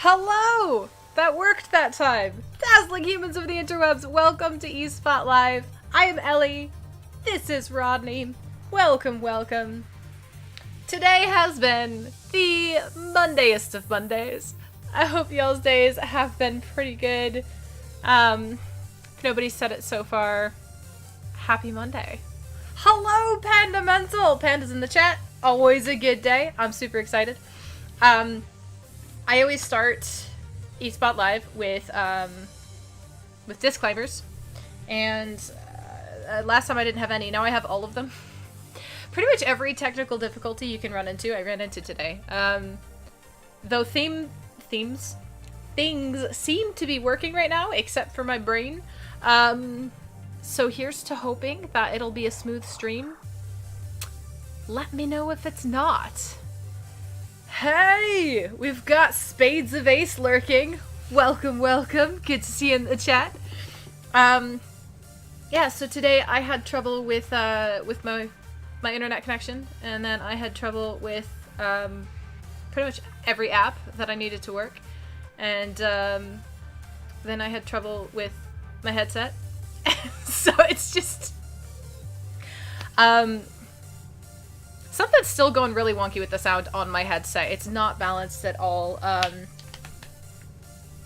Hello! That worked that time! Dazzling humans of the interwebs, welcome to eSpot Live. I am Ellie. This is Rodney. Welcome, welcome. Today has been the Mondayest of Mondays. I hope y'all's days have been pretty good. If nobody said it so far, happy Monday. Hello, Panda Mental! Panda's in the chat. Always a good day. I'm super excited. I always start eSpot Live with disclaimers, and last time I didn't have any. Now I have all of them. Pretty much every technical difficulty you can run into, I ran into today. Though things seem to be working right now, except for my brain. So here's to hoping that it'll be a smooth stream. Let me know if it's not. Hey! We've got Spades of Ace lurking. Welcome, welcome. Good to see you in the chat. Yeah, so today I had trouble with my internet connection, and then I had trouble with pretty much every app that I needed to work. And then I had trouble with my headset. So it's just something's still going really wonky with the sound on my headset. It's not balanced at all.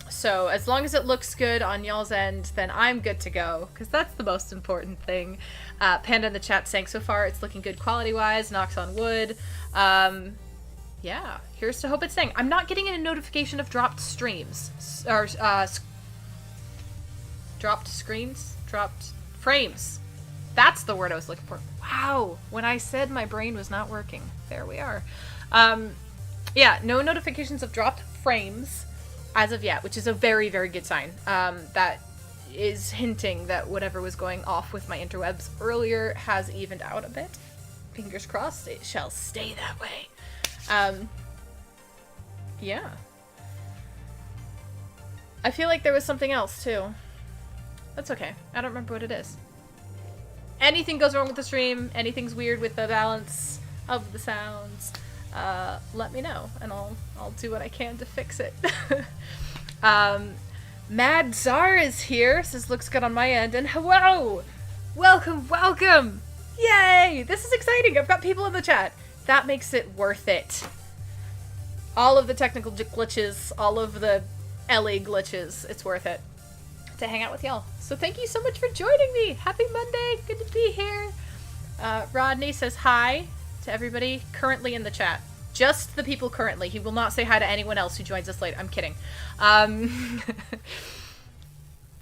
So as long as it looks good on y'all's end, then I'm good to go, because that's the most important thing. Panda in the chat saying so far it's looking good quality-wise, knocks on wood. Yeah, here's to hope it's staying. I'm not getting a notification of dropped streams. Or, dropped screens? Dropped frames. That's the word I was looking for. Wow, when I said my brain was not working. There we are. Yeah, no notifications of dropped frames as of yet, which is a very, very good sign. That is hinting that whatever was going off with my interwebs earlier has evened out a bit. Fingers crossed it shall stay that way. Yeah. I feel like there was something else, too. That's okay. I don't remember what it is. Anything goes wrong with the stream, anything's weird with the balance of the sounds, let me know, and I'll do what I can to fix it. Mad Czar is here, says looks good on my end, and hello! Welcome, welcome! Yay! This is exciting, I've got people in the chat. That makes it worth it. All of the technical glitches, all of the Ellie glitches, it's worth it to hang out with y'all. So thank you so much for joining me. Happy Monday. Good to be here. Rodney says hi to everybody currently in the chat. Just the people currently. He will not say hi to anyone else who joins us late. I'm kidding.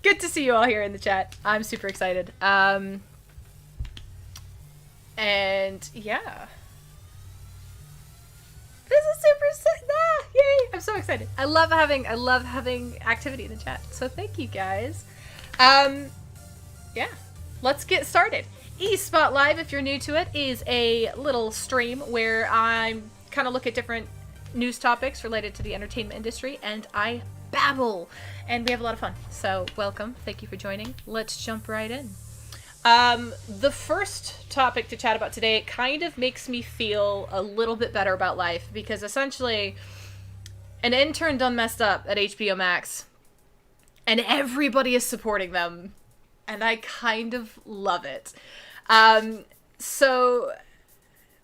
Good to see you all here in the chat. I'm super excited. And yeah. This is yay! I'm so excited. I love having activity in the chat. So thank you guys. Yeah. Let's get started. eSpot Live, if you're new to it, is a little stream where I kind of look at different news topics related to the entertainment industry, and I babble, and we have a lot of fun. So welcome. Thank you for joining. Let's jump right in. The first topic to chat about today kind of makes me feel a little bit better about life, because essentially an intern done messed up at HBO Max and everybody is supporting them, and I kind of love it. So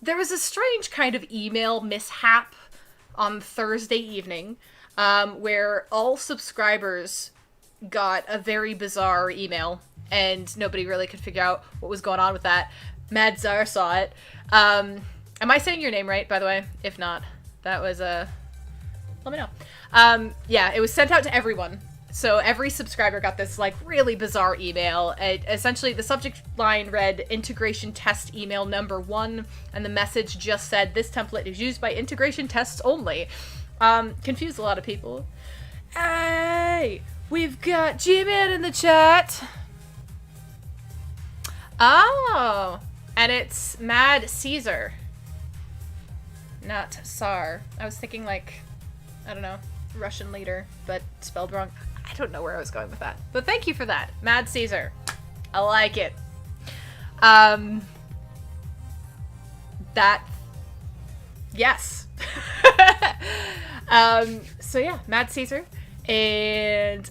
there was a strange kind of email mishap on Thursday evening, where all subscribers got a very bizarre email, and nobody really could figure out what was going on with that. Mad Czar saw it. Am I saying your name right, by the way? If not, that was let me know. Yeah, it was sent out to everyone. So every subscriber got this, like, really bizarre email. Essentially, the subject line read, integration test email number 1, and the message just said, this template is used by integration tests only. Confused a lot of people. Hey! We've got G-Man in the chat! Oh! And it's Mad Caesar. Not Tsar. I was thinking, like, I don't know, Russian leader, but spelled wrong. I don't know where I was going with that. But thank you for that. Mad Caesar. I like it. That... Yes. So yeah, Mad Caesar and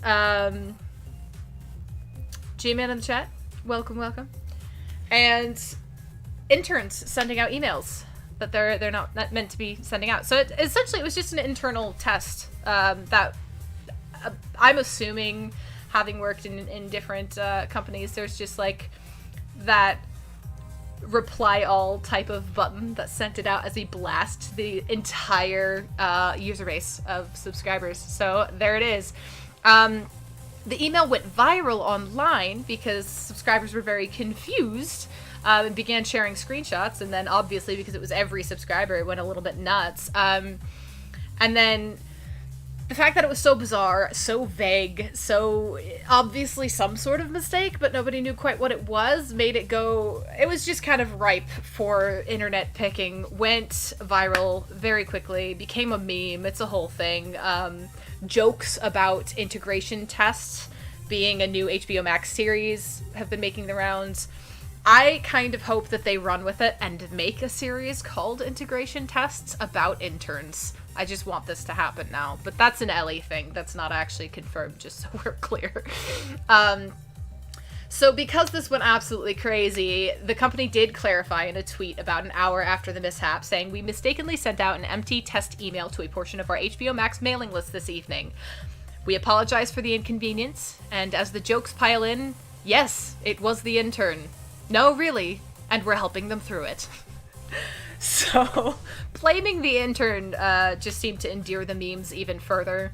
G-Man in the chat. Welcome. And interns sending out emails that they're not meant to be sending out. So essentially it was just an internal test that I'm assuming, having worked in different companies, there's just like that reply all type of button that sent it out as a blast to the entire user base of subscribers. So there it is. The email went viral online because subscribers were very confused and began sharing screenshots, and then obviously because it was every subscriber, it went a little bit nuts. And then the fact that it was so bizarre, so vague, so obviously some sort of mistake, but nobody knew quite what it was, made it go... It was just kind of ripe for internet picking, went viral very quickly, became a meme, it's a whole thing. Jokes about integration tests being a new HBO Max series have been making the rounds. I kind of hope that they run with it and make a series called Integration Tests about interns. I just want this to happen now. But that's an Ellie thing. That's not actually confirmed, just so we're clear. So because this went absolutely crazy, the company did clarify in a tweet about an hour after the mishap, saying, "We mistakenly sent out an empty test email to a portion of our HBO Max mailing list this evening. We apologize for the inconvenience, and as the jokes pile in, yes, it was the intern. No, really, and we're helping them through it." So, blaming the intern just seemed to endear the memes even further.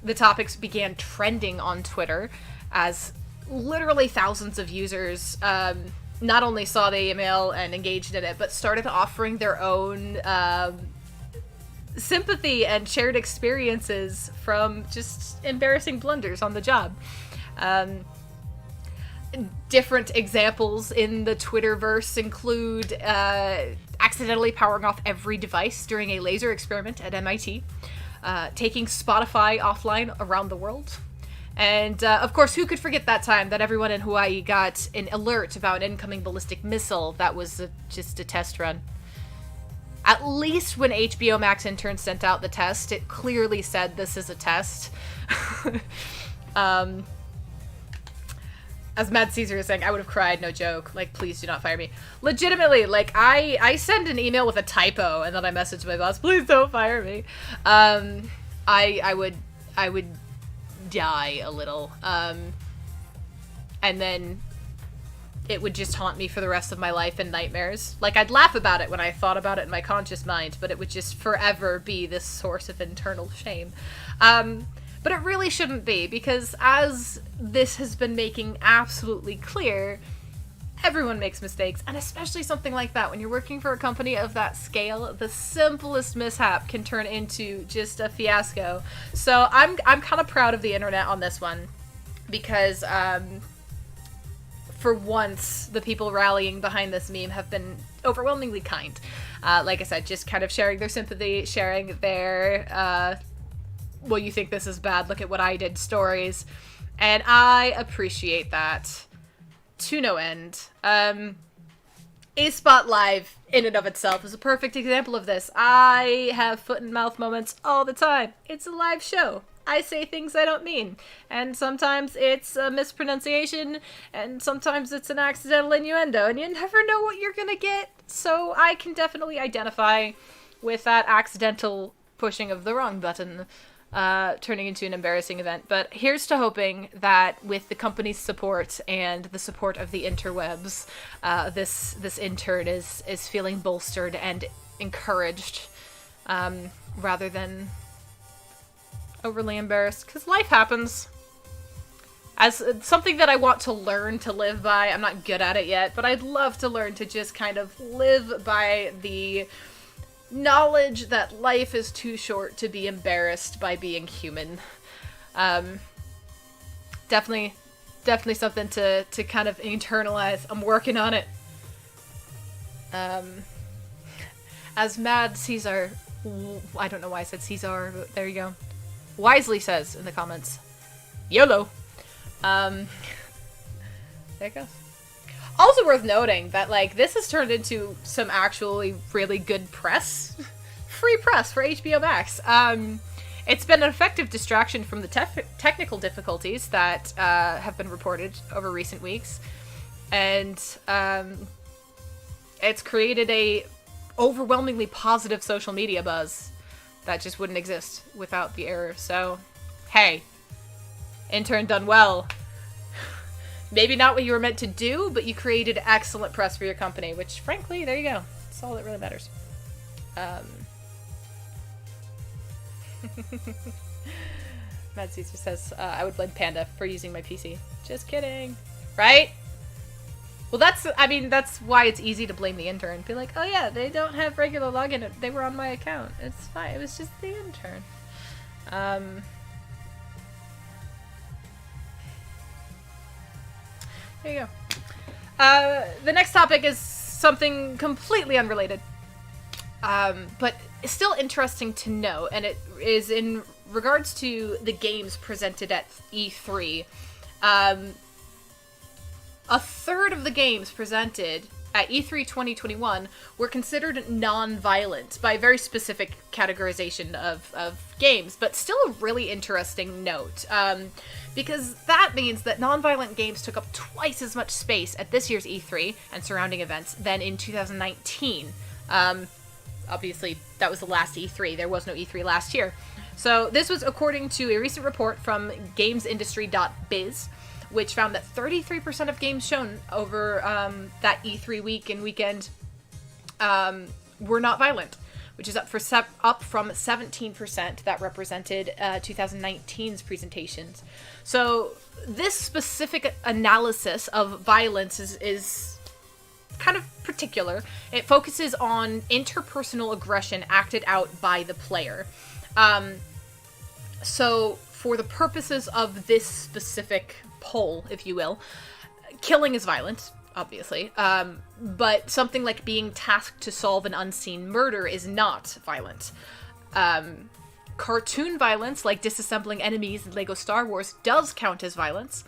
The topics began trending on Twitter as literally thousands of users not only saw the email and engaged in it, but started offering their own sympathy and shared experiences from just embarrassing blunders on the job. Different examples in the Twitterverse include accidentally powering off every device during a laser experiment at MIT, taking Spotify offline around the world, and of course, who could forget that time that everyone in Hawaii got an alert about an incoming ballistic missile that was just a test run. At least when HBO Max interns sent out the test, it clearly said this is a test. As Mad Caesar is saying, I would have cried, no joke. Like, please do not fire me. Legitimately, like, I send an email with a typo, and then I message my boss, please don't fire me. I would die a little. And then it would just haunt me for the rest of my life in nightmares. Like, I'd laugh about it when I thought about it in my conscious mind, but it would just forever be this source of internal shame. But it really shouldn't be, because as this has been making absolutely clear, everyone makes mistakes, and especially something like that. When you're working for a company of that scale, the simplest mishap can turn into just a fiasco. So I'm kind of proud of the internet on this one, because for once, the people rallying behind this meme have been overwhelmingly kind. Like I said, just kind of sharing their sympathy, sharing their... well, you think this is bad, look at what I did stories. And I appreciate that to no end. A-Spot Live, in and of itself, is a perfect example of this. I have foot and mouth moments all the time. It's a live show. I say things I don't mean. And sometimes it's a mispronunciation, and sometimes it's an accidental innuendo, and you never know what you're gonna get. So I can definitely identify with that accidental pushing of the wrong button. Turning into an embarrassing event. But here's to hoping that with the company's support and the support of the interwebs, this intern is feeling bolstered and encouraged, rather than overly embarrassed, because life happens. As something that I want to learn to live by. I'm not good at it yet, but I'd love to learn to just kind of live by the knowledge that life is too short to be embarrassed by being human. Definitely something to kind of internalize. I'm working on it. As Mad Caesar, I don't know why I said Caesar, but there you go, wisely says in the comments, YOLO. There it goes. Also worth noting that, like, this has turned into some actually really good press free press for HBO Max. It's been an effective distraction from the technical difficulties that have been reported over recent weeks, and it's created a overwhelmingly positive social media buzz that just wouldn't exist without the error. So, hey, intern done well. Maybe not what you were meant to do, but you created excellent press for your company, which, frankly, there you go. That's all that really matters. Mad Caesar says, I would blame Panda for using my PC. Just kidding. Right? Well, that's why it's easy to blame the intern. Be like, oh yeah, they don't have regular login. They were on my account. It's fine. It was just the intern. There you go. The next topic is something completely unrelated. But it's still interesting to know, and it is in regards to the games presented at E3. A third of the games presented at E3 2021 were considered non-violent by a very specific categorization of games, but still a really interesting note. Because that means that non-violent games took up twice as much space at this year's E3 and surrounding events than in 2019. Obviously, that was the last E3. There was no E3 last year. So this was according to a recent report from gamesindustry.biz, which found that 33% of games shown over that E3 week and weekend were not violent, which is up from 17% that represented 2019's presentations. So this specific analysis of violence is kind of particular. It focuses on interpersonal aggression acted out by the player. So for the purposes of this specific poll, if you will, killing is violent, obviously, but something like being tasked to solve an unseen murder is not violent. Cartoon violence, like disassembling enemies in LEGO Star Wars, does count as violence,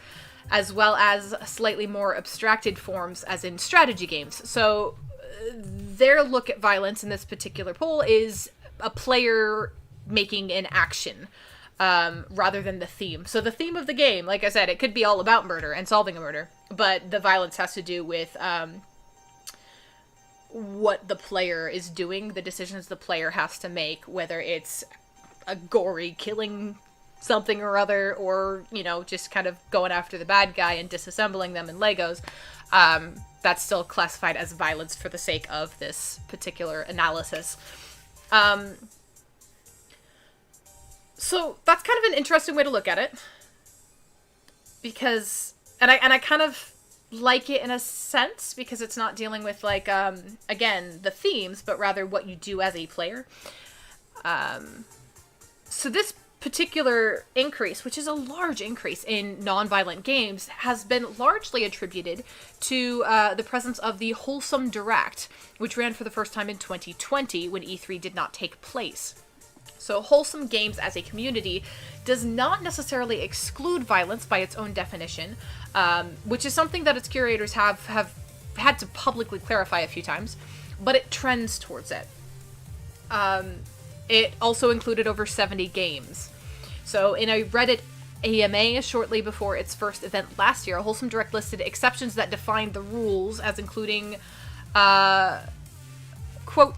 as well as slightly more abstracted forms, as in strategy games. So their look at violence in this particular poll is a player making an action, rather than the theme. So the theme of the game, like I said, it could be all about murder and solving a murder, but the violence has to do with what the player is doing, the decisions the player has to make, whether it's a gory killing something or other, or, you know, just kind of going after the bad guy and disassembling them in Legos. That's still classified as violence for the sake of this particular analysis. So that's kind of an interesting way to look at it, because, and I kind of like it in a sense, because it's not dealing with, like, again, the themes, but rather what you do as a player. So this particular increase, which is a large increase in non-violent games, has been largely attributed to the presence of the Wholesome Direct, which ran for the first time in 2020 when E3 did not take place. So Wholesome Games as a community does not necessarily exclude violence by its own definition, which is something that its curators have had to publicly clarify a few times, but it trends towards it. It also included over 70 games. So in a Reddit AMA shortly before its first event last year, Wholesome Direct listed exceptions that defined the rules as including, quote,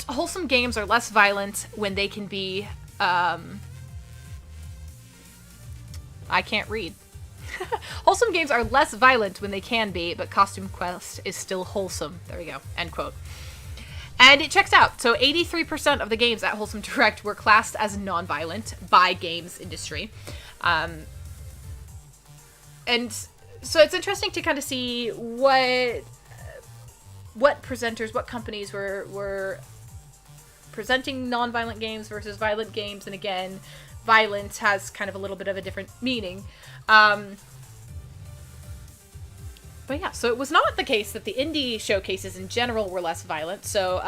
wholesome games are less violent when they can be, I can't read. Wholesome games are less violent when they can be, but Costume Quest is still wholesome. There we go. End quote. And it checks out. So 83% of the games at Wholesome Direct were classed as non-violent by games industry. And so it's interesting to kind of see what presenters, what companies were presenting non-violent games versus violent games. And again, violence has kind of a little bit of a different meaning. But yeah, so it was not the case that the indie showcases in general were less violent. So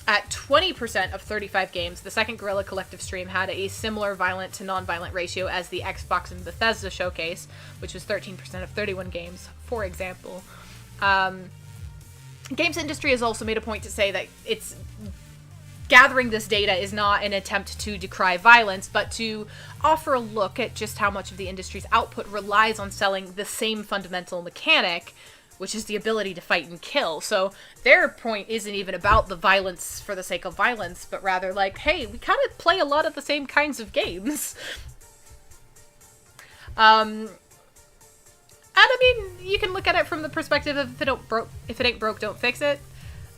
at 20% of 35 games, the second Guerrilla Collective stream had a similar violent to non-violent ratio as the Xbox and Bethesda showcase, which was 13% of 31 games, for example. games industry has also made a point to say that it's gathering this data is not an attempt to decry violence, but to offer a look at just how much of the industry's output relies on selling the same fundamental mechanic, which is the ability to fight and kill. So their point isn't even about the violence for the sake of violence, but rather like, hey, we kind of play a lot of the same kinds of games. And I mean, you can look at it from the perspective of if it ain't broke, don't fix it.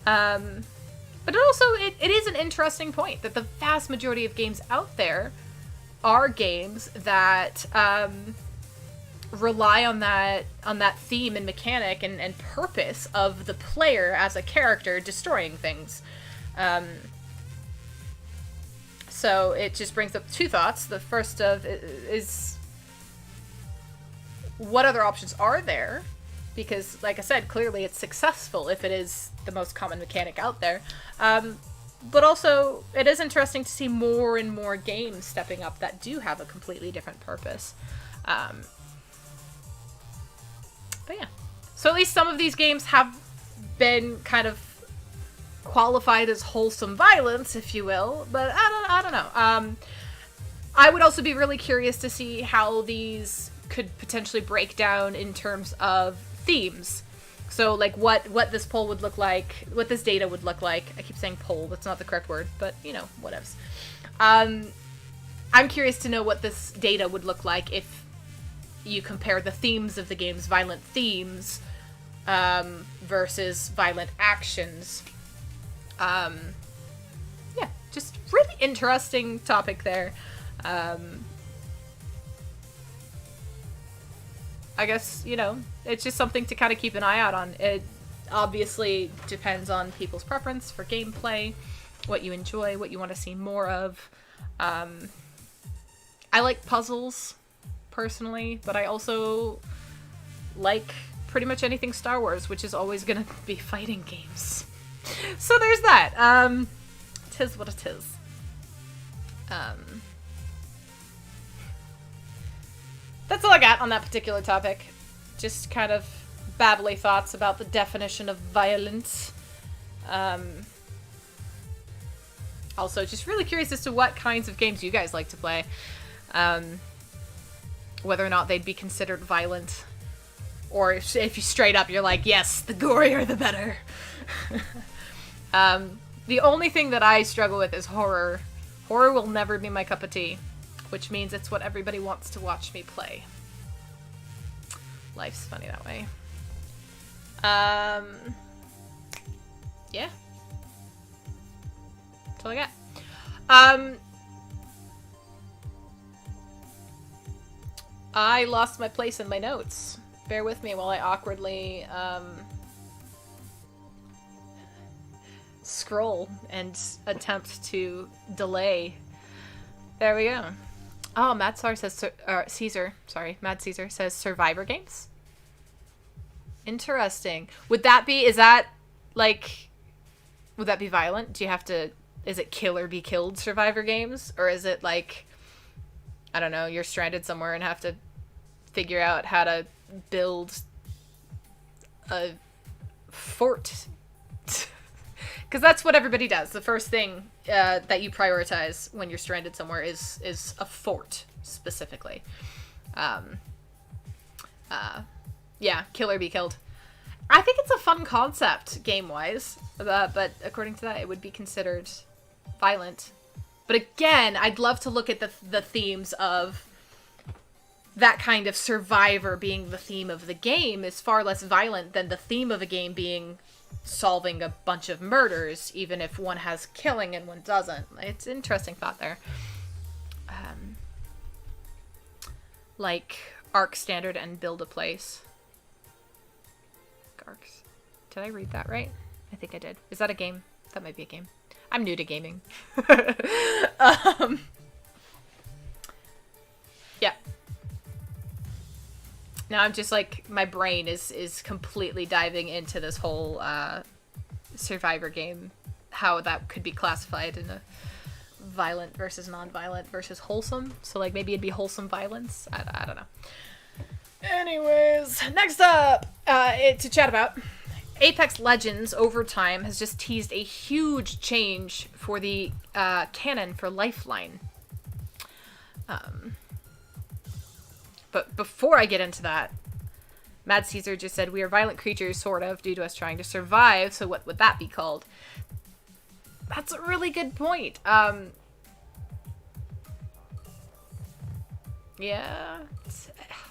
But it is an interesting point that the vast majority of games out there are games that rely on that theme and mechanic and purpose of the player as a character destroying things. So it just brings up two thoughts. The first of is what other options are there? Because, like I said, clearly it's successful if it is the most common mechanic out there. But also, it is interesting to see more and more games stepping up that do have a completely different purpose. But yeah. So at least some of these games have been kind of qualified as wholesome violence, if you will. But I don't know. I would also be really curious to see how these could potentially break down in terms of themes. So, like, what this poll would look like, what this data would look like. I keep saying poll, that's not the correct word, but, you know, whatevs. I'm curious to know what this data would look like if you compare the themes of the game's violent themes versus violent actions. Yeah, just really interesting topic there. I guess, you know, it's just something to kind of keep an eye out on. It obviously depends on people's preference for gameplay, what you enjoy, what you want to see more of. I like puzzles, personally, but I also like pretty much anything Star Wars, which is always going to be fighting games. So there's that. Tis what it is. That's all I got on that particular topic. Just kind of babbly thoughts about the definition of violence. Also, just really curious as to what kinds of games you guys like to play. Whether or not they'd be considered violent. Or if you straight up, you're like, yes, the gorier the better. The only thing that I struggle with is horror. Horror will never be my cup of tea. Which means it's what everybody wants to watch me play. Life's funny that way. Yeah. That's all I got. I lost my place in my notes. Bear with me while I awkwardly, scroll and attempt to delay. There we go. Oh, Mad Caesar says Survivor games. Interesting. Would that be violent? Do you have to, is it kill or be killed Survivor games? Or is it like, I don't know, you're stranded somewhere and have to figure out how to build a fort? Because that's what everybody does. The first thing that you prioritize when you're stranded somewhere is a fort, specifically. Yeah, kill or be killed. I think it's a fun concept, game-wise. But according to that, it would be considered violent. But again, I'd love to look at the themes of that kind of survivor being the theme of the game is far less violent than the theme of a game being solving a bunch of murders, even if one has killing and one doesn't. It's an interesting thought there. Like Arc Standard and Build a Place. Arcs. Did I read that right? I think I did. Is that a game? That might be a game. I'm new to gaming. Yeah. Now I'm just like, my brain is completely diving into this whole Survivor game, how that could be classified in a violent versus non-violent versus wholesome. So like maybe it'd be wholesome violence. I don't know. Anyways, next up to chat about Apex Legends, over time, has just teased a huge change for the canon for Lifeline. But before I get into that, Mad Caesar just said, we are violent creatures, sort of, due to us trying to survive, so what would that be called? That's a really good point. Yeah.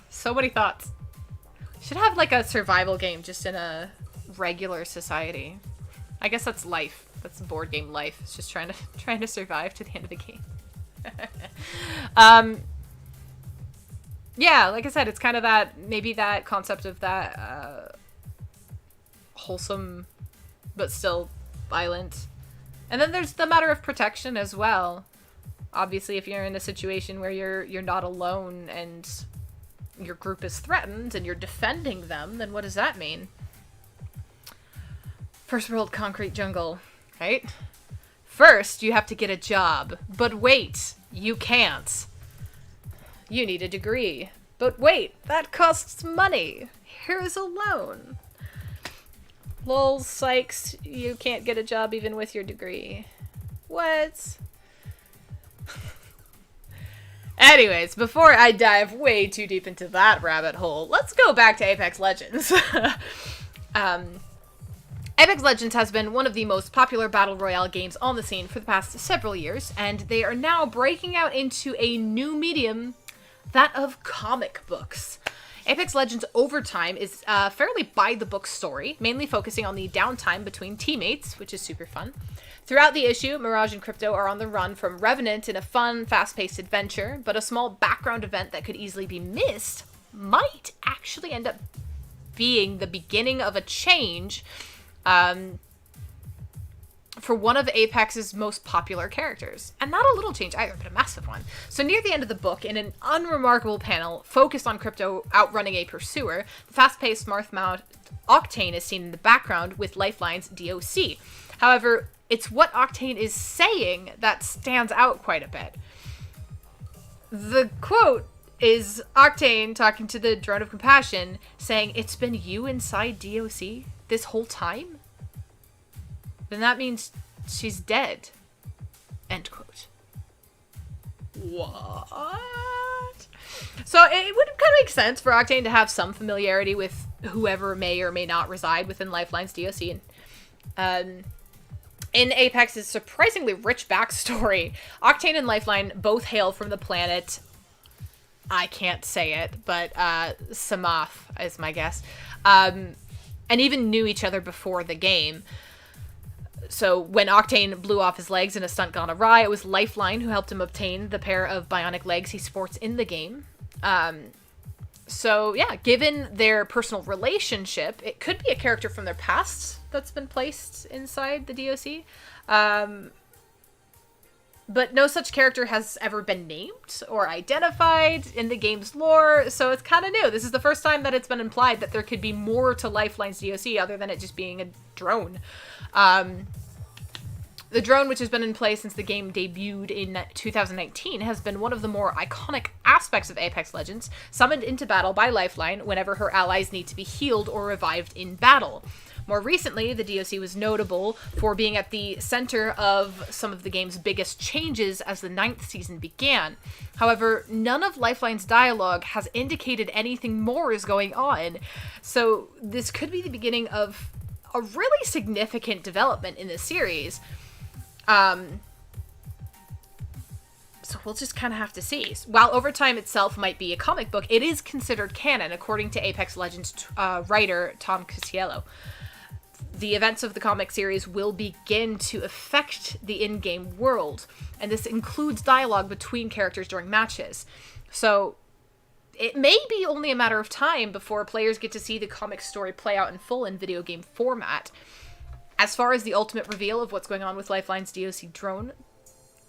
So many thoughts. Should have, like, a survival game just in a regular society. I guess that's life. That's the board game life. It's just trying to survive to the end of the game. Yeah, like I said, it's kind of that, maybe that concept of that wholesome but still violent. And then there's the matter of protection as well. Obviously, if you're in a situation where you're not alone and your group is threatened and you're defending them, then what does that mean? First world concrete jungle, right? First, you have to get a job. But wait, you can't. You need a degree. But wait, that costs money. Here's a loan. Lol, Sykes, you can't get a job even with your degree. What? Anyways, before I dive way too deep into that rabbit hole, let's go back to Apex Legends. Apex Legends has been one of the most popular battle royale games on the scene for the past several years, and they are now breaking out into a new medium, that of comic books. Apex Legends Overtime is a fairly by-the-book story, mainly focusing on the downtime between teammates, which is super fun. Throughout the issue, Mirage and Crypto are on the run from Revenant in a fun, fast-paced adventure, but a small background event that could easily be missed might actually end up being the beginning of a change for one of Apex's most popular characters. And not a little change either, but a massive one. So near the end of the book, in an unremarkable panel focused on Crypto outrunning a pursuer, the fast-paced, smart-mouthed Octane is seen in the background with Lifeline's DOC. However, it's what Octane is saying that stands out quite a bit. The quote is Octane talking to the Drone of Compassion, saying, "It's been you inside DOC this whole time? Then that means she's dead." End quote. What? So it would kind of make sense for Octane to have some familiarity with whoever may or may not reside within Lifeline's DOC. And in Apex's surprisingly rich backstory, Octane and Lifeline both hail from the planet, I can't say it, but Samath is my guess, and even knew each other before the game. So when Octane blew off his legs in a stunt gone awry, it was Lifeline who helped him obtain the pair of bionic legs he sports in the game. So yeah, given their personal relationship, it could be a character from their past that's been placed inside the DOC. But no such character has ever been named or identified in the game's lore, so it's kind of new. This is the first time that it's been implied that there could be more to Lifeline's DOC other than it just being a drone. The drone, which has been in play since the game debuted in 2019, has been one of the more iconic aspects of Apex Legends, summoned into battle by Lifeline whenever her allies need to be healed or revived in battle. More recently, the DOC was notable for being at the center of some of the game's biggest changes as the 9th season began. However, none of Lifeline's dialogue has indicated anything more is going on, so this could be the beginning of a really significant development in the series. So we'll just kind of have to see. While Overtime itself might be a comic book, it is considered canon, according to Apex Legends writer Tom Casiello. The events of the comic series will begin to affect the in-game world, and this includes dialogue between characters during matches. So it may be only a matter of time before players get to see the comic story play out in full in video game format. As far as the ultimate reveal of what's going on with Lifeline's DOC drone,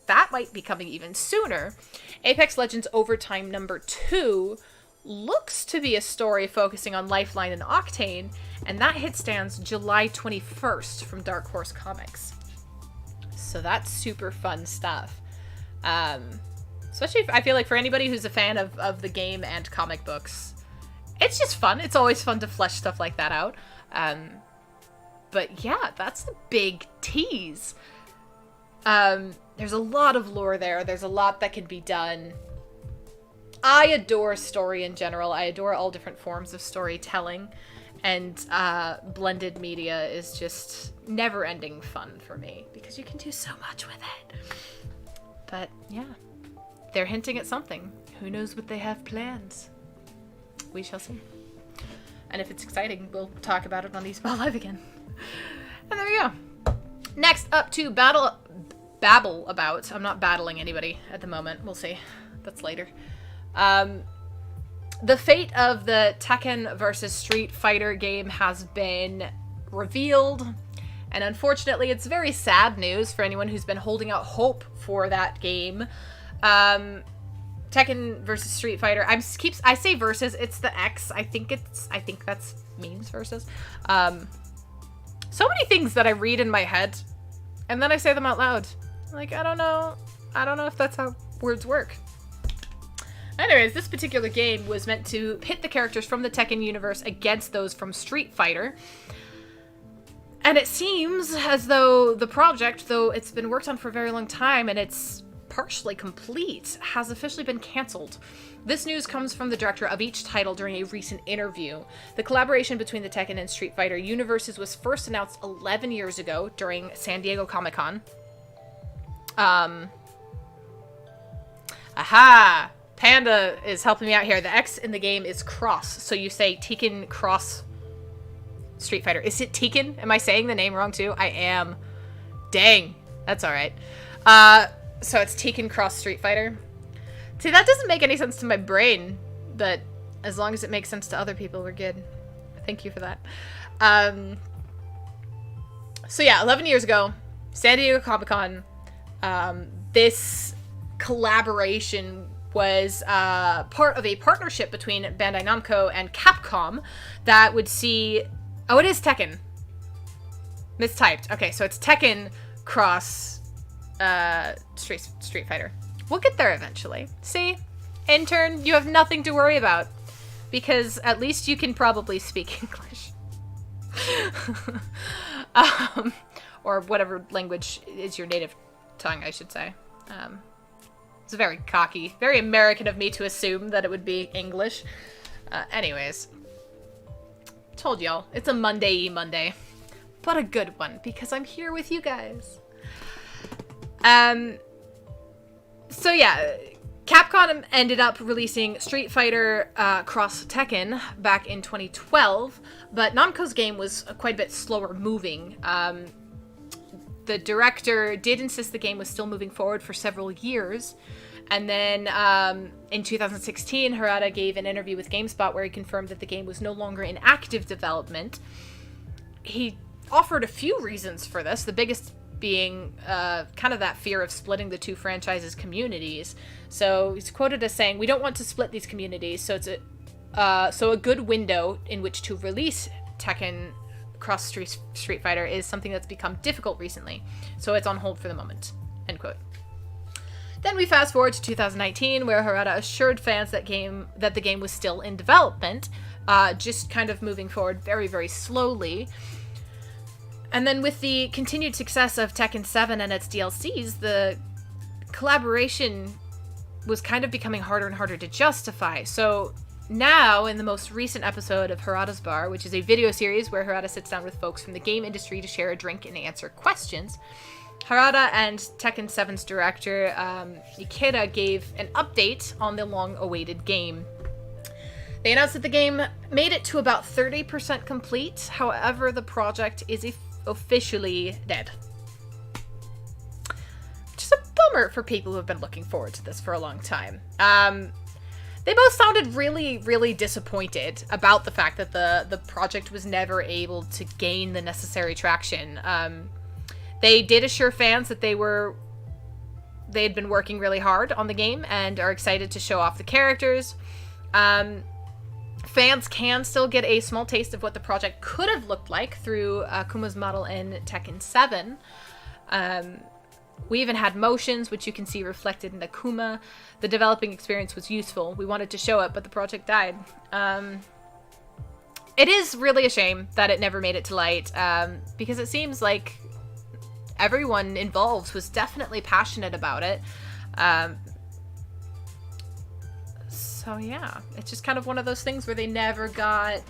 that might be coming even sooner. Apex Legends Overtime number 2 looks to be a story focusing on Lifeline and Octane, and that hit stands July 21st from Dark Horse Comics. So that's super fun stuff. Especially, I feel like for anybody who's a fan of the game and comic books, it's just fun. It's always fun to flesh stuff like that out. But yeah, that's the big tease. There's a lot of lore there. There's a lot that can be done. I adore story in general. I adore all different forms of storytelling. And blended media is just never-ending fun for me, because you can do so much with it. But yeah, they're hinting at something. Who knows what they have planned? We shall see. And if it's exciting, we'll talk about it on eSpot Live again. And there we go. Next up to babble about. I'm not battling anybody at the moment. We'll see. That's later. The fate of the Tekken versus Street Fighter game has been revealed. And unfortunately, it's very sad news for anyone who's been holding out hope for that game. Tekken versus Street Fighter. I say versus. It's the X. I think that's means versus. So many things that I read in my head, and then I say them out loud. Like, I don't know if that's how words work. Anyways, this particular game was meant to pit the characters from the Tekken universe against those from Street Fighter. And it seems as though the project, though it's been worked on for a very long time and it's partially complete, has officially been cancelled. This news comes from the director of each title during a recent interview. The collaboration between the Tekken and Street Fighter universes was first announced 11 years ago during San Diego Comic-Con. Aha! Panda is helping me out here. The X in the game is cross, so you say Tekken cross Street Fighter. Is it Tekken? Am I saying the name wrong too? I am. Dang. That's alright. So it's Tekken cross Street Fighter. See, that doesn't make any sense to my brain, but as long as it makes sense to other people, we're good. Thank you for that. So yeah, 11 years ago, San Diego Comic-Con, this collaboration was part of a partnership between Bandai Namco and Capcom that would see... Oh, it is Tekken. Mistyped. Okay, so it's Tekken cross Street Fighter. We'll get there eventually. See? Intern, you have nothing to worry about. Because at least you can probably speak English. Or whatever language is your native tongue, I should say. It's very cocky, very American of me to assume that it would be English. Anyways. Told y'all, it's a Monday-y Monday. But a good one, because I'm here with you guys. So yeah, Capcom ended up releasing Street Fighter Cross Tekken back in 2012, but Namco's game was quite a bit slower moving. The director did insist the game was still moving forward for several years, and then in 2016, Harada gave an interview with GameSpot where he confirmed that the game was no longer in active development. He offered a few reasons for this, the biggest being kind of that fear of splitting the two franchises' communities. So he's quoted as saying, "We don't want to split these communities, so it's a good window in which to release Tekken Cross Street Fighter is something that's become difficult recently, so it's on hold for the moment." End quote. Then we fast forward to 2019, where Harada assured fans that the game was still in development, just kind of moving forward very, very slowly. And then with the continued success of Tekken 7 and its DLCs, the collaboration was kind of becoming harder and harder to justify. So now, in the most recent episode of Harada's Bar, which is a video series where Harada sits down with folks from the game industry to share a drink and answer questions, Harada and Tekken 7's director, Ikeda, gave an update on the long-awaited game. They announced that the game made it to about 30% complete. However, the project is officially dead. Which is a bummer for people who have been looking forward to this for a long time. They both sounded really, really disappointed about the fact that the project was never able to gain the necessary traction. They did assure fans that they had been working really hard on the game and are excited to show off the characters. Fans can still get a small taste of what the project could have looked like through Kuma's model in Tekken 7. We even had motions, which you can see reflected in Akuma. The developing experience was useful. We wanted to show it, but the project died. it is really a shame that it never made it to light, because it seems like everyone involved was definitely passionate about it. So yeah, it's just kind of one of those things where they never quite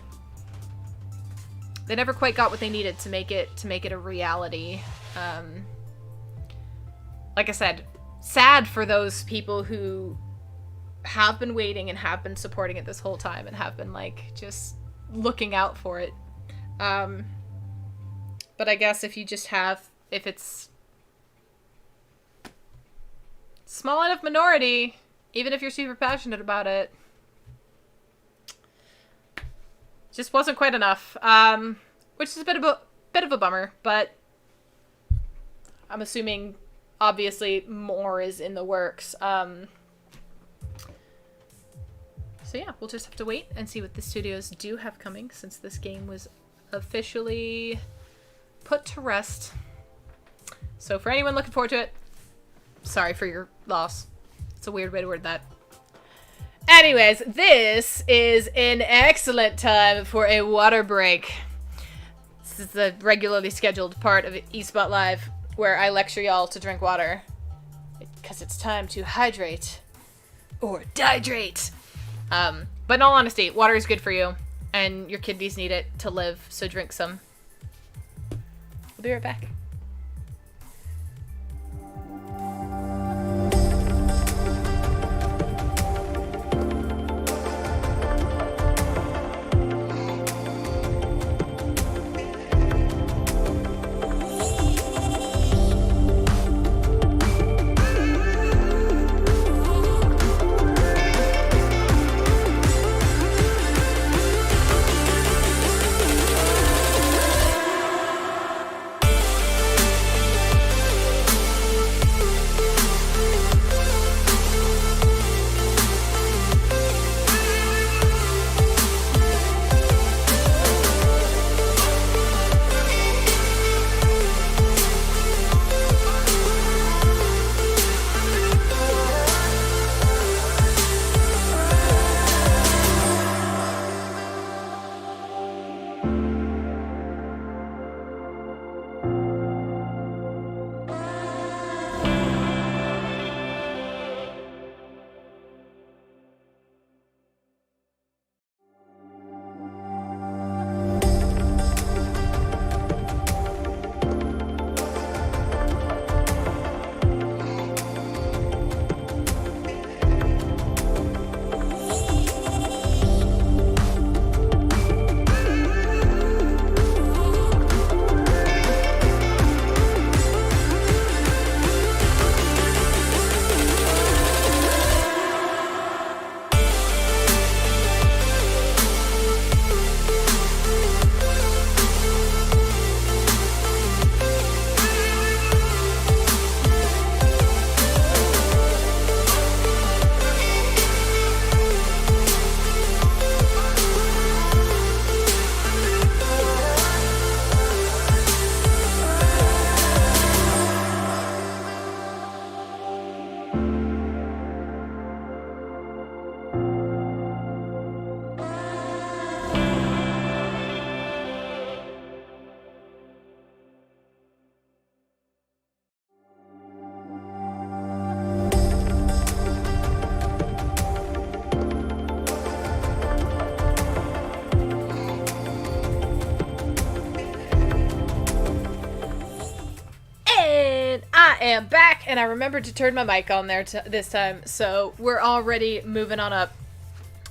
got what they needed to make it a reality. Like I said, sad for those people who have been waiting and have been supporting it this whole time and have been like just looking out for it. But I guess if it's small enough minority, even if you're super passionate about it, just wasn't quite enough. Which is a bit of a bummer, but I'm assuming obviously more is in the works. So yeah, we'll just have to wait and see what the studios do have coming, since this game was officially put to rest. So for anyone looking forward to it, sorry for your loss. It's a weird way to word that. Anyways, this is an excellent time for a water break. This is the regularly scheduled part of eSpot Live where I lecture y'all to drink water. Because it's time to hydrate. Or dihydrate. But in all honesty, water is good for you. And your kidneys need it to live, so drink some. We'll be right back. I am back, and I remembered to turn my mic on there this time, so we're already moving on up.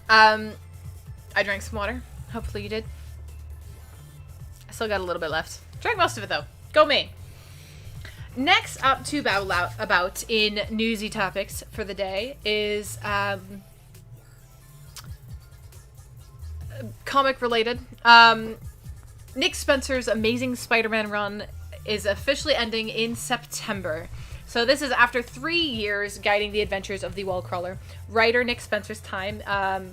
I drank some water. Hopefully you did. I still got a little bit left. Drank most of it, though. Go me. Next up to babble about in newsy topics for the day is comic related. Nick Spencer's Amazing Spider-Man run is officially ending in September. So this is after 3 years guiding the adventures of the Wallcrawler. Writer Nick Spencer's time at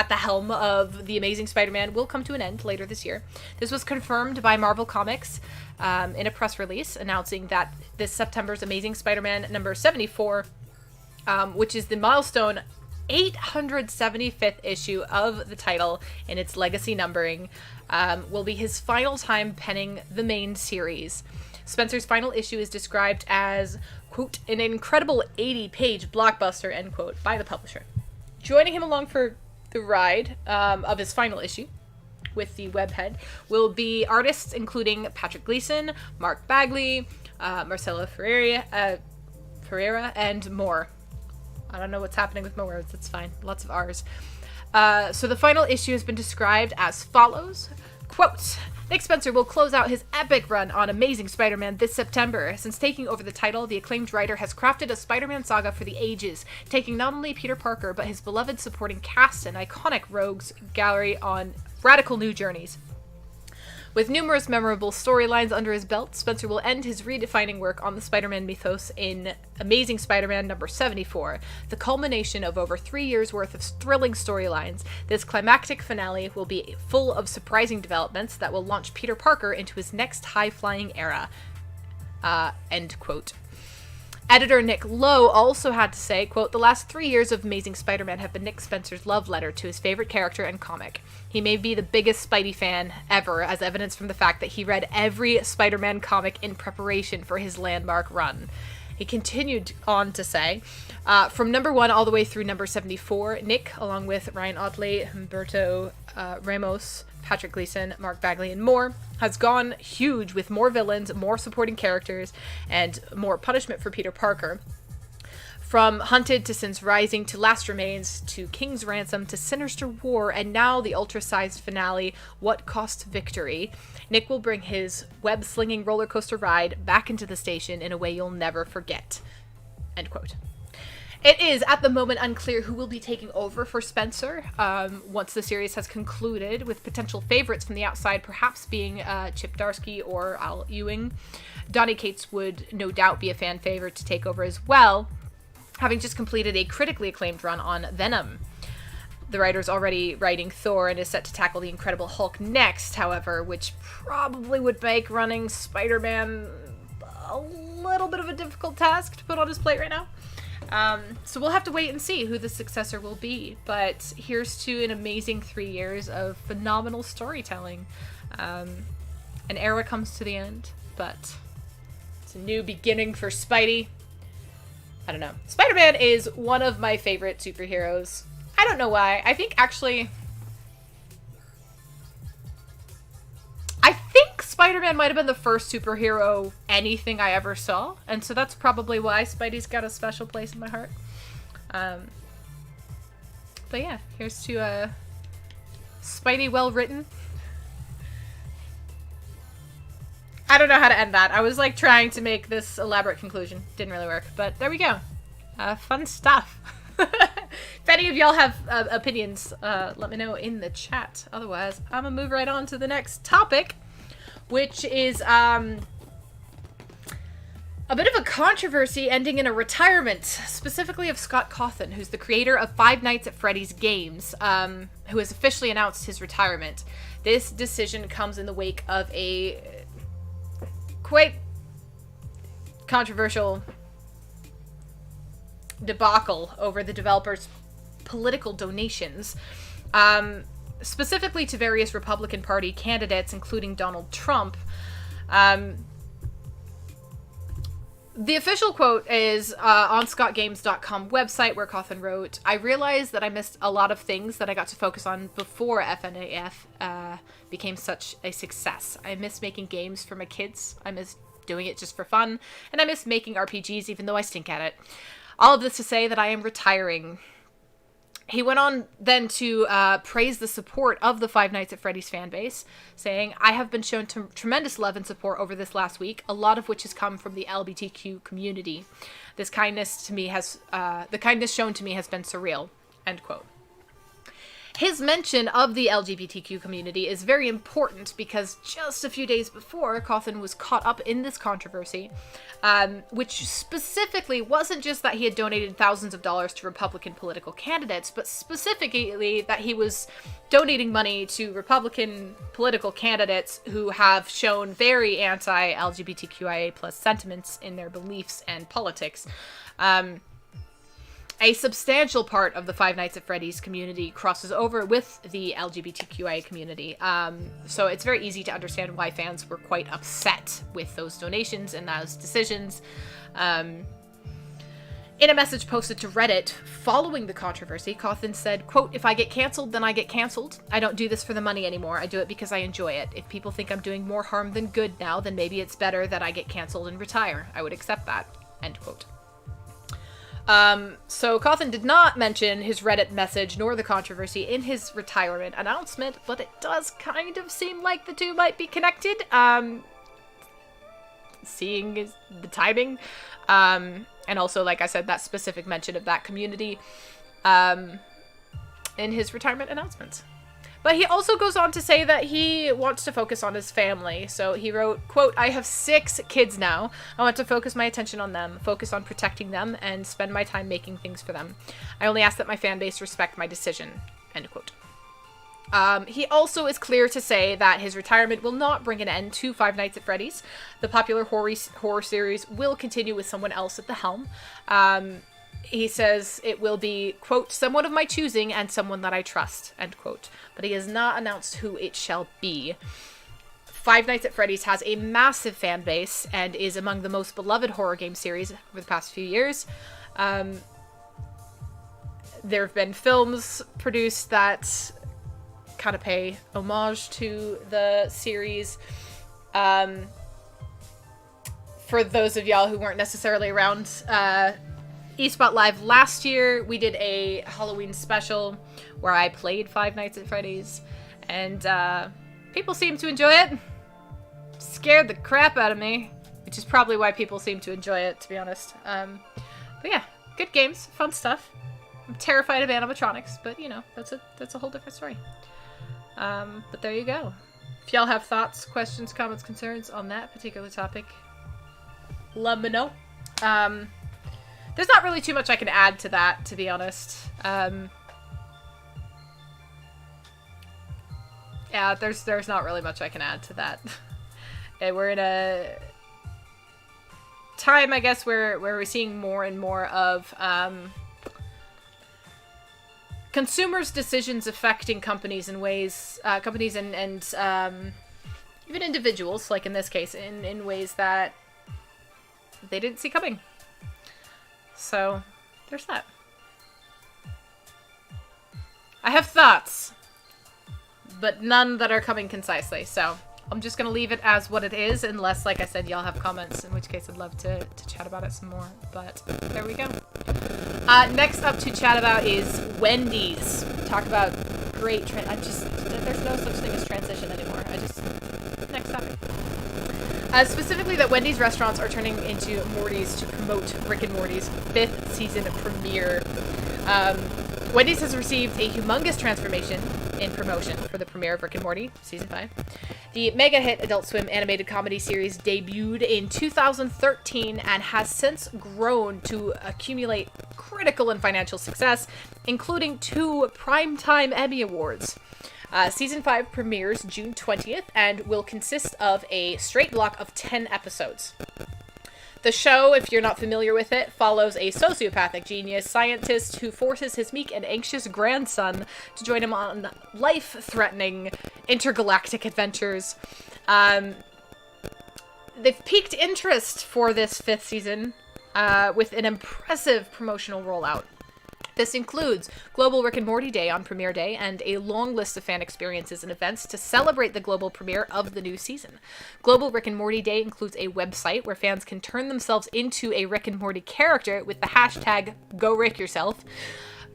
the helm of The Amazing Spider-Man will come to an end later this year. This was confirmed by Marvel Comics in a press release announcing that this September's Amazing Spider-Man number 74, which is the milestone 875th issue of the title in its legacy numbering, will be his final time penning the main series. Spencer's final issue is described as, quote, an incredible 80-page blockbuster, end quote, by the publisher. Joining him along for the ride of his final issue with the webhead will be artists including Patrick Gleason, Mark Bagley, Marcelo Ferreira, and more. I don't know what's happening with my words. It's fine. Lots of R's. So the final issue has been described as follows. Quote, Nick Spencer will close out his epic run on Amazing Spider-Man this September. Since taking over the title, the acclaimed writer has crafted a Spider-Man saga for the ages, taking not only Peter Parker, but his beloved supporting cast and iconic rogues gallery on radical new journeys. With numerous memorable storylines under his belt, Spencer will end his redefining work on the Spider-Man mythos in Amazing Spider-Man number 74, the culmination of over 3 years' worth of thrilling storylines. This climactic finale will be full of surprising developments that will launch Peter Parker into his next high-flying era. End quote. Editor Nick Lowe also had to say, quote, the last 3 years of Amazing Spider-Man have been Nick Spencer's love letter to his favorite character and comic. He may be the biggest Spidey fan ever, as evidenced from the fact that he read every Spider-Man comic in preparation for his landmark run. He continued on to say, from number 1 all the way through number 74, Nick, along with Ryan Ottley, Humberto Ramos, Patrick Gleason, Mark Bagley, and more, has gone huge with more villains, more supporting characters, and more punishment for Peter Parker. From Hunted to Sin's Rising to Last Remains to King's Ransom to Sinister War, and now the ultra-sized finale, What Cost Victory, Nick will bring his web-slinging roller coaster ride back into the station in a way you'll never forget. End quote. It is, at the moment, unclear who will be taking over for Spencer once the series has concluded, with potential favorites from the outside perhaps being Chip Darsky or Al Ewing. Donny Cates would no doubt be a fan favorite to take over as well, having just completed a critically acclaimed run on Venom. The writer's already writing Thor and is set to tackle the Incredible Hulk next, however, which probably would make running Spider-Man a little bit of a difficult task to put on his plate right now. So we'll have to wait and see who the successor will be, but here's to an amazing 3 years of phenomenal storytelling. An era comes to the end, but it's a new beginning for Spidey. I don't know. Spider-Man is one of my favorite superheroes. I don't know why. I think Spider-Man might have been the first superhero anything I ever saw, and so that's probably why Spidey's got a special place in my heart. But yeah, here's to Spidey well written. I don't know how to end that. I was like trying to make this elaborate conclusion. Didn't really work, but there we go. Fun stuff. If any of y'all have opinions, let me know in the chat. Otherwise, I'm gonna move right on to the next topic, which is a bit of a controversy ending in a retirement, specifically of Scott Cawthon, who's the creator of Five Nights at Freddy's games, who has officially announced his retirement. This decision comes in the wake of a quite controversial debacle over the developer's political donations, specifically to various Republican Party candidates, including Donald Trump. The official quote is on scottgames.com website, where Cawthon wrote, I realized that I missed a lot of things that I got to focus on before FNAF became such a success. I miss making games for my kids. I miss doing it just for fun. And I miss making RPGs even though I stink at it. All of this to say that I am retiring. He went on then to praise the support of the Five Nights at Freddy's fan base, saying, I have been shown tremendous love and support over this last week, a lot of which has come from the LGBTQ community. The kindness shown to me has been surreal. End quote. His mention of the LGBTQ community is very important because just a few days before, Cawthon was caught up in this controversy, which specifically wasn't just that he had donated thousands of dollars to Republican political candidates, but specifically that he was donating money to Republican political candidates who have shown very anti-LGBTQIA+ sentiments in their beliefs and politics. a substantial part of the Five Nights at Freddy's community crosses over with the LGBTQIA community. So it's very easy to understand why fans were quite upset with those donations and those decisions. In a message posted to Reddit following the controversy, Cawthon said, quote, "If I get canceled, then I get canceled. I don't do this for the money anymore. I do it because I enjoy it. If people think I'm doing more harm than good now, then maybe it's better that I get canceled and retire. I would accept that." End quote. So Cawthon did not mention his Reddit message nor the controversy in his retirement announcement, but it does kind of seem like the two might be connected, seeing the timing, and also, like I said, that specific mention of that community, in his retirement announcement. But he also goes on to say that he wants to focus on his family. So he wrote, quote, "I have 6 kids now. I want to focus my attention on them, focus on protecting them, and spend my time making things for them. I only ask that my fan base respect my decision." End quote. He also is clear to say that his retirement will not bring an end to Five Nights at Freddy's. The popular horror series will continue with someone else at the helm. He says it will be, quote, "someone of my choosing and someone that I trust," end quote. But he has not announced who it shall be. Five Nights at Freddy's has a massive fan base and is among the most beloved horror game series over the past few years. There have been films produced that kind of pay homage to the series. For those of y'all who weren't necessarily around, eSpot Live last year, we did a Halloween special where I played Five Nights at Freddy's, and people seemed to enjoy it. Scared the crap out of me, which is probably why people seem to enjoy it, to be honest. But yeah, good games, fun stuff. I'm terrified of animatronics, but you know, that's a whole different story. But there you go. If y'all have thoughts, questions, comments, concerns on that particular topic, let me know. There's not really too much I can add to that, to be honest. Yeah, there's not really much I can add to that. And we're in a time, I guess, where we're seeing more and more of consumers' decisions affecting companies in ways, companies and even individuals, like in this case, in ways that they didn't see coming. So, there's that. I have thoughts, but none that are coming concisely, so I'm just gonna leave it as what it is, unless, like I said, y'all have comments, in which case I'd love to chat about it some more, but there we go. Next up to chat about is Wendy's. Talk about great there's no such thing as transition anymore. Next topic. Specifically that Wendy's restaurants are turning into Morty's to promote Rick and Morty's 5th season premiere. Wendy's has received a humongous transformation in promotion for the premiere of Rick and Morty Season 5. The mega hit Adult Swim animated comedy series debuted in 2013 and has since grown to accumulate critical and financial success, including 2 Primetime Emmy Awards. Season 5 premieres June 20th and will consist of a straight block of 10 episodes. The show, if you're not familiar with it, follows a sociopathic genius scientist who forces his meek and anxious grandson to join him on life-threatening intergalactic adventures. They've piqued interest for this 5th season with an impressive promotional rollout. This includes Global Rick and Morty Day on premiere day and a long list of fan experiences and events to celebrate the global premiere of the new season. Global Rick and Morty Day includes a website where fans can turn themselves into a Rick and Morty character with the hashtag #GoRickYourself,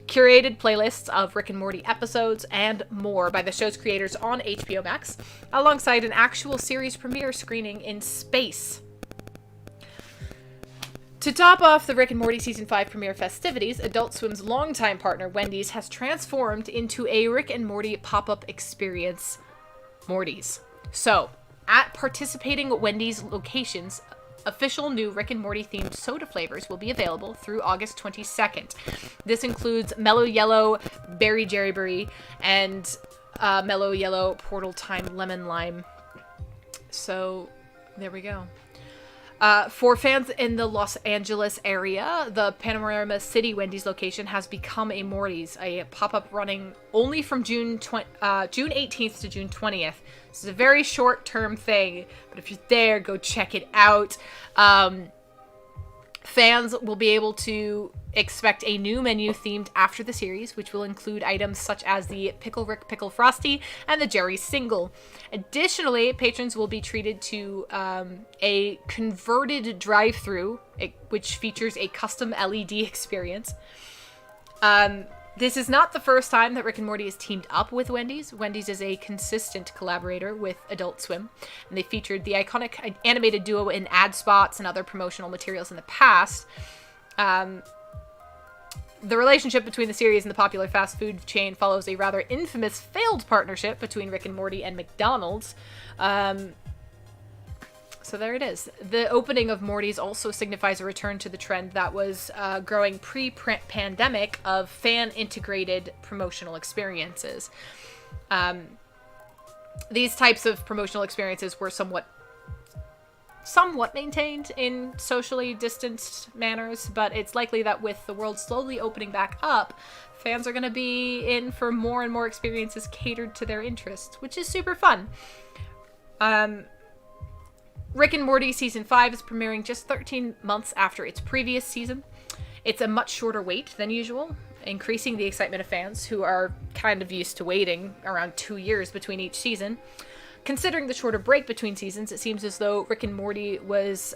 curated playlists of Rick and Morty episodes, and more by the show's creators on HBO Max, alongside an actual series premiere screening in space. To top off the Rick and Morty Season 5 premiere festivities, Adult Swim's longtime partner Wendy's has transformed into a Rick and Morty pop-up experience, Morty's. So, at participating Wendy's locations, official new Rick and Morty themed soda flavors will be available through August 22nd. This includes Mellow Yellow, Berry Jerryberry, and Mellow Yellow Portal Time Lemon Lime. So, there we go. For fans in the Los Angeles area, the Panorama City Wendy's location has become a Morty's, a pop-up running only from June 18th to June 20th. This is a very short-term thing, but if you're there, go check it out. Fans will be able to expect a new menu themed after the series, which will include items such as the Pickle Rick Pickle Frosty and the Jerry Single. Additionally, patrons will be treated to a converted drive-thru, which features a custom LED experience. This is not the first time that Rick and Morty has teamed up with Wendy's. Wendy's is a consistent collaborator with Adult Swim, and they featured the iconic animated duo in ad spots and other promotional materials in the past. The relationship between the series and the popular fast food chain follows a rather infamous failed partnership between Rick and Morty and McDonald's. So there it is. The opening of Morty's also signifies a return to the trend that was growing pre-pandemic of fan-integrated promotional experiences. These types of promotional experiences were somewhat maintained in socially distanced manners, but it's likely that with the world slowly opening back up, fans are going to be in for more and more experiences catered to their interests, which is super fun. Rick and Morty Season 5 is premiering just 13 months after its previous season. It's a much shorter wait than usual, increasing the excitement of fans who are kind of used to waiting around 2 years between each season. Considering the shorter break between seasons, it seems as though Rick and Morty was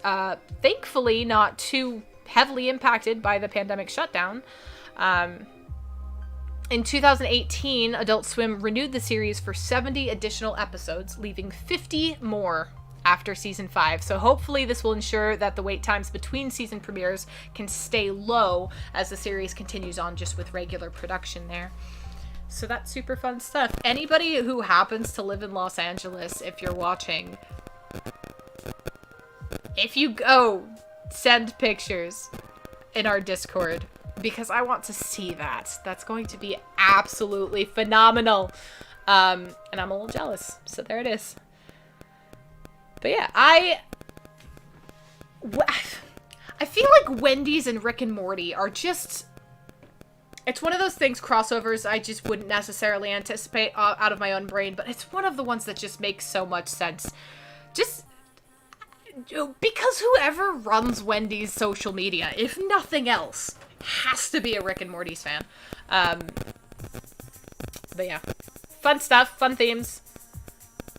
thankfully not too heavily impacted by the pandemic shutdown. In 2018, Adult Swim renewed the series for 70 additional episodes, leaving 50 more after season 5. So hopefully this will ensure that the wait times between season premieres can stay low as the series continues on just with regular production there. So that's super fun stuff. Anybody who happens to live in Los Angeles, if you're watching, if you go, send pictures in our Discord, because I want to see that. That's going to be absolutely phenomenal. And I'm a little jealous. So there it is. But yeah, I feel like Wendy's and Rick and Morty are just... It's one of those things, crossovers, I just wouldn't necessarily anticipate out of my own brain, but it's one of the ones that just makes so much sense. Just because whoever runs Wendy's social media, if nothing else, has to be a Rick and Morty's fan. But yeah, fun stuff, fun themes.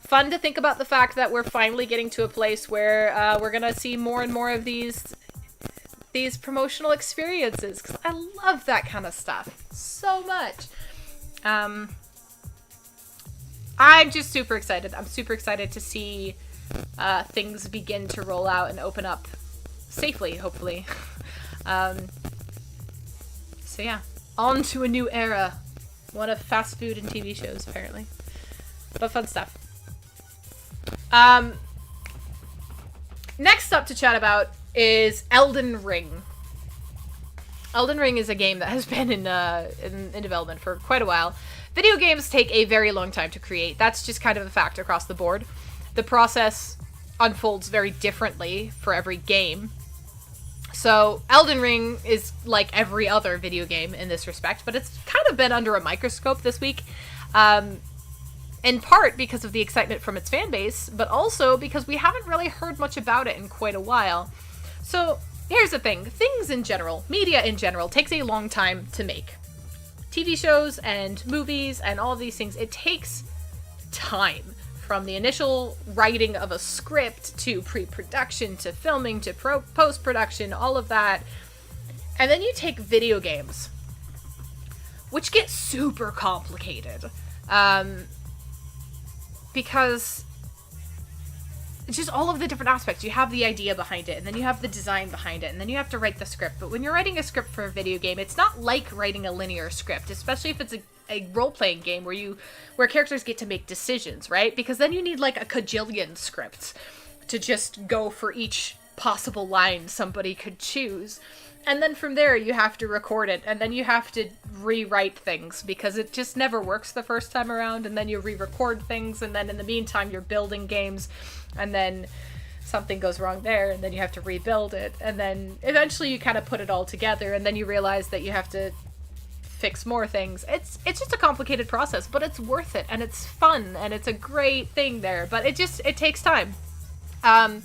Fun to think about the fact that we're finally getting to a place where we're gonna see more and more of these promotional experiences, because I love that kind of stuff so much. I'm just super excited. I'm super excited to see things begin to roll out and open up safely, hopefully. So yeah, on to a new era. One of fast food and TV shows, apparently. But fun stuff. Next up to chat about is Elden Ring. Elden Ring is a game that has been in development for quite a while. Video games take a very long time to create. That's just kind of a fact across the board. The process unfolds very differently for every game. So Elden Ring is like every other video game in this respect, but it's kind of been under a microscope this week. In part because of the excitement from its fan base, but also because we haven't really heard much about it in quite a while. So here's the thing. Things in general, media in general, takes a long time to make. TV shows and movies and all of these things, it takes time. From the initial writing of a script to pre-production to filming to post-production, all of that. And then you take video games, which get super complicated. Because just all of the different aspects. You have the idea behind it, and then you have the design behind it, and then you have to write the script. But when you're writing a script for a video game, it's not like writing a linear script, especially if it's a role-playing game where characters get to make decisions, right? Because then you need like a cajillion scripts to just go for each possible line somebody could choose. And then from there, you have to record it, and then you have to rewrite things, because it just never works the first time around, and then you re-record things, and then in the meantime, you're building games, and then something goes wrong there, and then you have to rebuild it, and then eventually you kind of put it all together, and then you realize that you have to fix more things. It's just a complicated process, but it's worth it, and it's fun, and it's a great thing there, but it takes time. And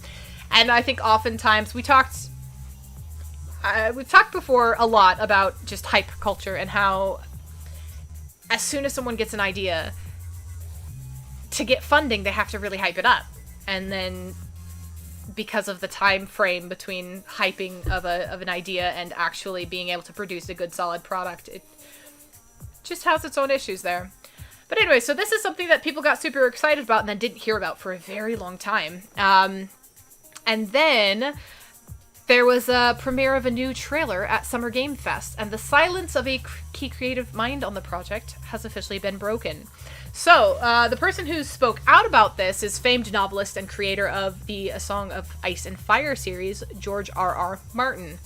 I think oftentimes we've talked before a lot about just hype culture and how as soon as someone gets an idea, to get funding, they have to really hype it up. And then because of the time frame between hyping of an idea and actually being able to produce a good solid product, it just has its own issues there. But anyway, so this is something that people got super excited about and then didn't hear about for a very long time. And then there was a premiere of a new trailer at Summer Game Fest, and the silence of a key creative mind on the project has officially been broken. So, the person who spoke out about this is famed novelist and creator of the A Song of Ice and Fire series, George R.R. Martin.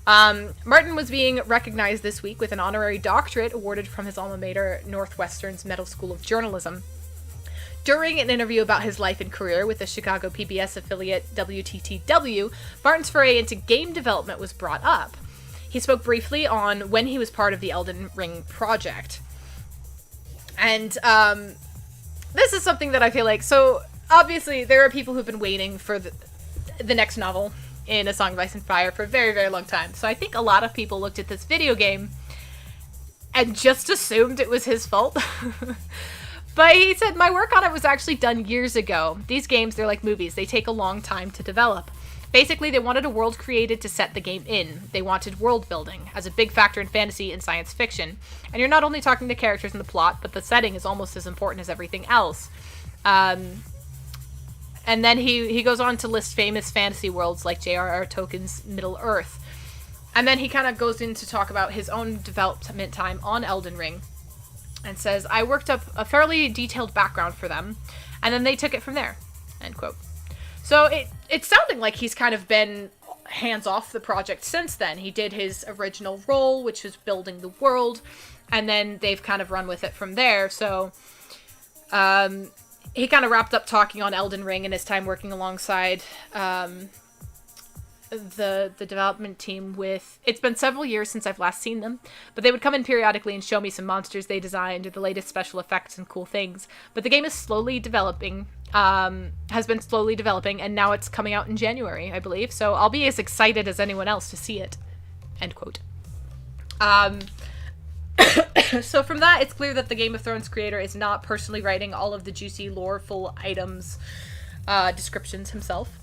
Martin was being recognized this week with an honorary doctorate awarded from his alma mater, Northwestern's Medill School of Journalism. During an interview about his life and career with the Chicago PBS affiliate WTTW, Martin's foray into game development was brought up. He spoke briefly on when he was part of the Elden Ring project. And this is something that I feel like, so obviously there are people who've been waiting for the next novel in A Song of Ice and Fire for a very, very long time. So I think a lot of people looked at this video game and just assumed it was his fault. But he said, my work on it was actually done years ago. These games, they're like movies. They take a long time to develop. Basically, they wanted a world created to set the game in. They wanted world building as a big factor in fantasy and science fiction. And you're not only talking to characters and the plot, but the setting is almost as important as everything else. And then he goes on to list famous fantasy worlds like J.R.R. Tolkien's Middle-earth. And then he kind of goes in to talk about his own development time on Elden Ring. And says, I worked up a fairly detailed background for them, and then they took it from there, end quote. So it's sounding like he's kind of been hands off the project since then. He did his original role, which was building the world, and then they've kind of run with it from there. So he kind of wrapped up talking on Elden Ring and his time working alongside the development team with, it's been several years since I've last seen them, but they would come in periodically and show me some monsters they designed or the latest special effects and cool things. But the game is slowly developing, has been slowly developing, and now it's coming out in January, I believe. So I'll be as excited as anyone else to see it, end quote. So from that, it's clear that the Game of Thrones creator is not personally writing all of the juicy lore-full items descriptions himself.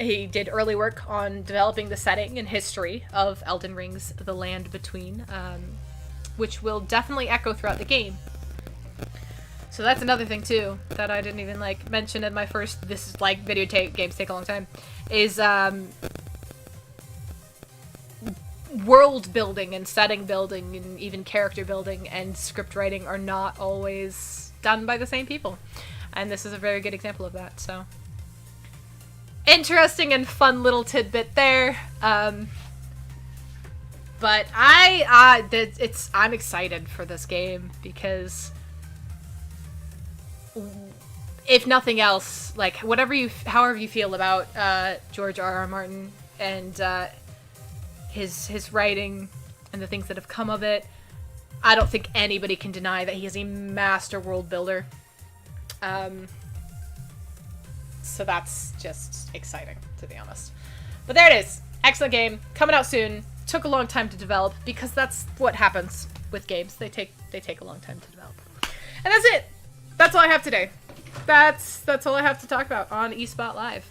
He did early work on developing the setting and history of Elden Ring's The Land Between, which will definitely echo throughout the game. So that's another thing, too, that I didn't even, mention in my first, this is, video games take a long time, is, world building and setting building and even character building and script writing are not always done by the same people. And this is a very good example of that, so... Interesting and fun little tidbit there. But I'm excited for this game because if nothing else, however you feel about George R.R. Martin and his writing and the things that have come of it, I don't think anybody can deny that he is a master world builder. So that's just exciting, to be honest. But there it is. Excellent game. Coming out soon. Took a long time to develop, because that's what happens with games. They take a long time to develop. And that's it. That's all I have today. That's all I have to talk about on eSpot Live.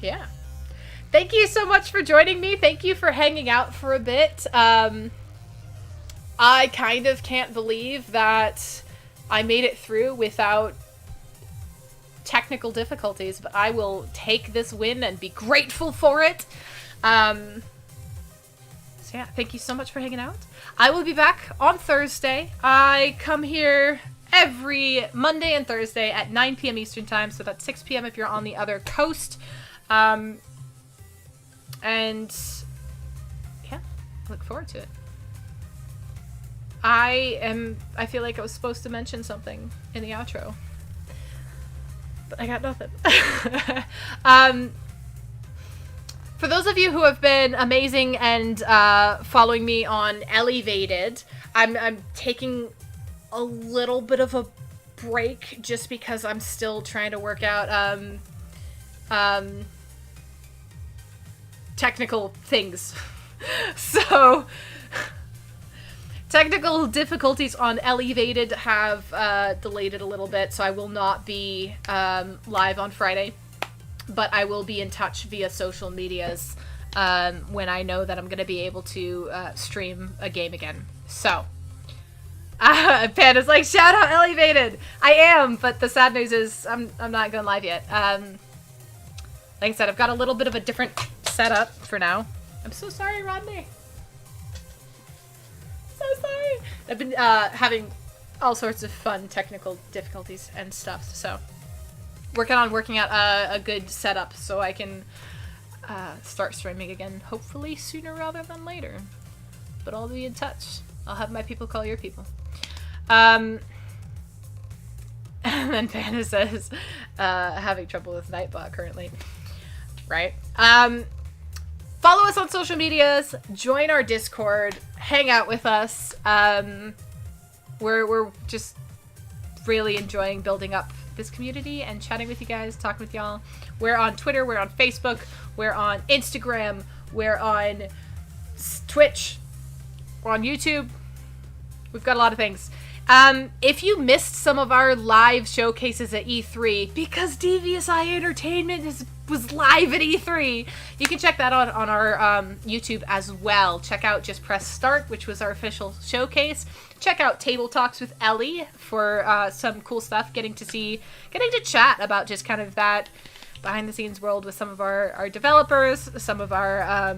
Yeah. Thank you so much for joining me. Thank you for hanging out for a bit. I kind of can't believe that I made it through without technical difficulties, but I will take this win and be grateful for it. So yeah, thank you so much for hanging out. I will be back on Thursday. I come here every Monday and Thursday at 9 p.m. Eastern Time, so that's 6 p.m. if you're on the other coast. And yeah, look forward to it. I feel like I was supposed to mention something in the outro, but I got nothing. For those of you who have been amazing and following me on Elevated, I'm taking a little bit of a break just because I'm still trying to work out technical things. So technical difficulties on Elevated have delayed it a little bit, so I will not be live on Friday, but I will be in touch via social medias when I know that I'm going to be able to stream a game again. So Panda's like, shout out Elevated! I am, but the sad news is I'm not going live yet. Like I said, I've got a little bit of a different setup for now. I'm so sorry, Rodney. So sorry. I've been having all sorts of fun technical difficulties and stuff, so working out a good setup so I can start streaming again, hopefully sooner rather than later. But I'll be in touch. I'll have my people call your people. And then Panda says, having trouble with Nightbot currently. Right? Follow us on social medias, join our Discord, hang out with us. We're just really enjoying building up this community and chatting with you guys, talking with y'all. We're on Twitter, we're on Facebook, we're on Instagram, we're on Twitch, we're on YouTube. We've got a lot of things. If you missed some of our live showcases at E3, because Devious Eye Entertainment was live at E3, you can check that out on our YouTube as well. Check out Just Press Start, which was our official showcase. Check out Table Talks with Ellie for some cool stuff, getting to chat about just kind of that behind the scenes world with some of our developers, some of our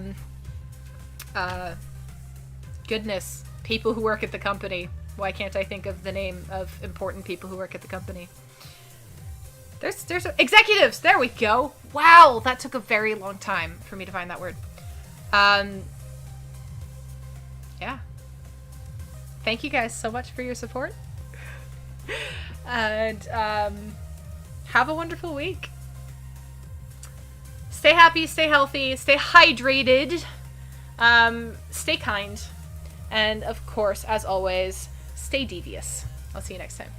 goodness, people who work at the company. Why can't I think of the name of important people who work at the company? There's executives. There we go. Wow, that took a very long time for me to find that word. Yeah. Thank you guys so much for your support. And have a wonderful week. Stay happy, stay healthy, stay hydrated, stay kind, and of course, as always, stay devious. I'll see you next time.